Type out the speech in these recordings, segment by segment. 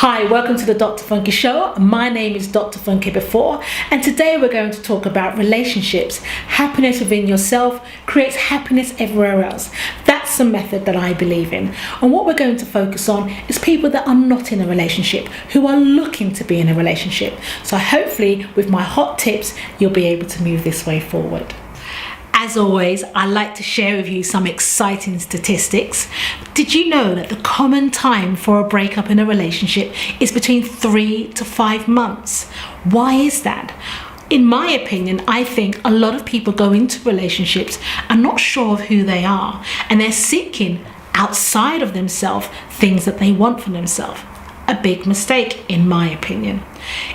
Hi, welcome to the Dr. Funke Show. My name is Dr. Funke before, and today we're going to talk about relationships. Happiness within yourself creates happiness everywhere else. That's the method that I believe in. And what we're going to focus on is people that are not in a relationship, who are looking to be in a relationship. So hopefully with my hot tips, you'll be able to move this way forward. As always, I like to share with you some exciting statistics. Did you know that the common time for a breakup in a relationship is between 3 to 5 months? Why is that? In my opinion, I think a lot of people go into relationships and not sure of who they are, and they're seeking outside of themselves things that they want for themselves. A big mistake, in my opinion.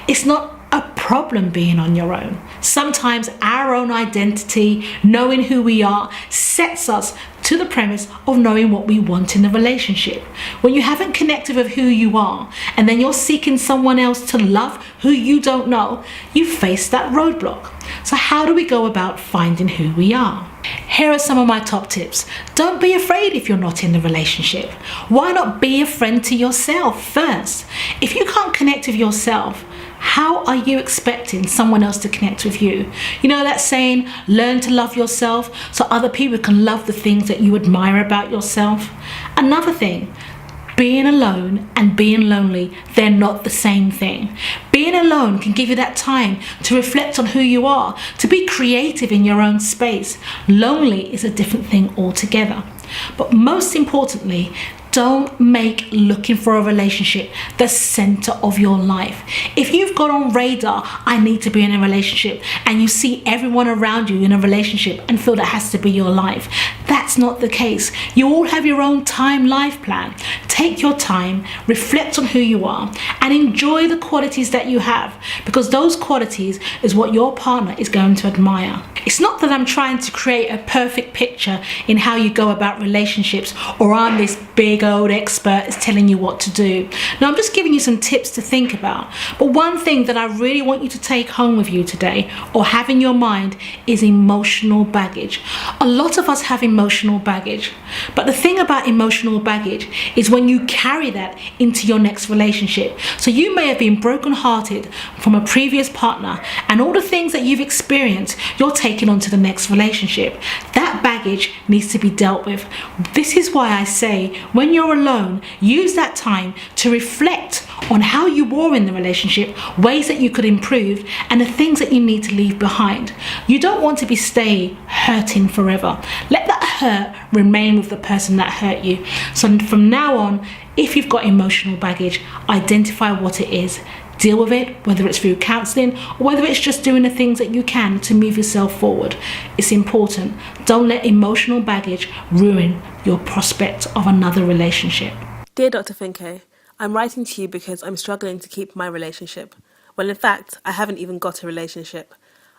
It's not a problem being on your own. Sometimes our own identity, knowing who we are, sets us to the premise of knowing what we want in the relationship. When you haven't connected with who you are, and then you're seeking someone else to love who you don't know, you face that roadblock. So how do we go about finding who we are? Here are some of my top tips. Don't be afraid if you're not in the relationship. Why not be a friend to yourself first? If you can't connect with yourself, how are you expecting someone else to connect with you? You know that saying, learn to love yourself so other people can love the things that you admire about yourself? Another thing, being alone and being lonely, they're not the same thing. Being alone can give you that time to reflect on who you are, to be creative in your own space. Lonely is a different thing altogether. But most importantly, don't make looking for a relationship the center of your life. If you've got on radar, I need to be in a relationship, and you see everyone around you in a relationship and feel that has to be your life, that's not the case. You all have your own time life plan. Take your time, reflect on who you are, and enjoy the qualities that you have, because those qualities is what your partner is going to admire. It's not that I'm trying to create a perfect picture in how you go about relationships, or I'm this big old expert is telling you what to do. Now, I'm just giving you some tips to think about. But one thing that I really want you to take home with you today, or have in your mind, is emotional baggage. A lot of us have emotional baggage. But the thing about emotional baggage is when you carry that into your next relationship. So you may have been brokenhearted from a previous partner, and all the things that you've experienced, you're taking on to the next relationship. That baggage needs to be dealt with. This is why I say, when you're alone, use that time to reflect on how you were in the relationship, ways that you could improve, and the things that you need to leave behind. You don't want to stay hurting forever. Let that hurt remain with the person that hurt you. So from now on, if you've got emotional baggage, identify what it is. Deal with it, whether it's through counselling or whether it's just doing the things that you can to move yourself forward. It's important. Don't let emotional baggage ruin your prospect of another relationship. Dear Dr. Funke, I'm writing to you because I'm struggling to keep my relationship. Well, in fact, I haven't even got a relationship.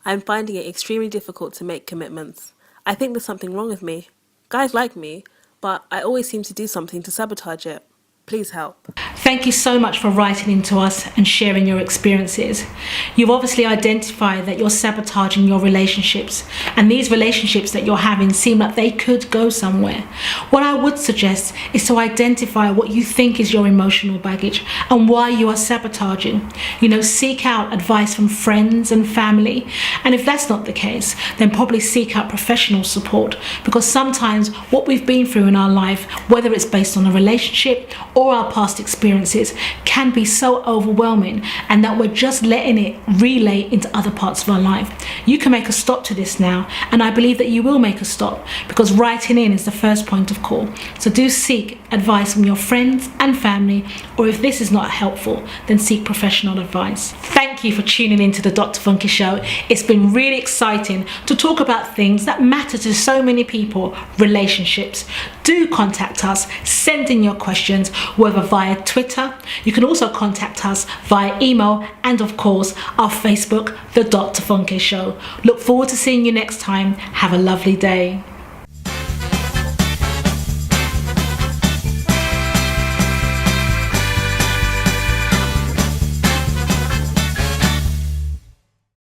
I'm finding it extremely difficult to make commitments. I think there's something wrong with me. Guys like me, but I always seem to do something to sabotage it. Please help. Thank you so much for writing into us and sharing your experiences. You've obviously identified that you're sabotaging your relationships, and these relationships that you're having seem like they could go somewhere. What I would suggest is to identify what you think is your emotional baggage and why you are sabotaging. Seek out advice from friends and family, and if that's not the case, then probably seek out professional support, because sometimes what we've been through in our life, whether it's based on a relationship or our past experiences, can be so overwhelming, and that we're just letting it relay into other parts of our life. You can make a stop to this now, and I believe that you will make a stop, because writing in is the first point of call. So do seek advice from your friends and family, or if this is not helpful, then seek professional advice. Thank you for tuning into the Dr. Funke Show. It's been really exciting to talk about things that matter to so many people, relationships. Do contact us, send in your questions, whether via Twitter. You can also contact us via email, and of course our Facebook, The Dr. Funke Show. Look forward to seeing you next time. Have a lovely day.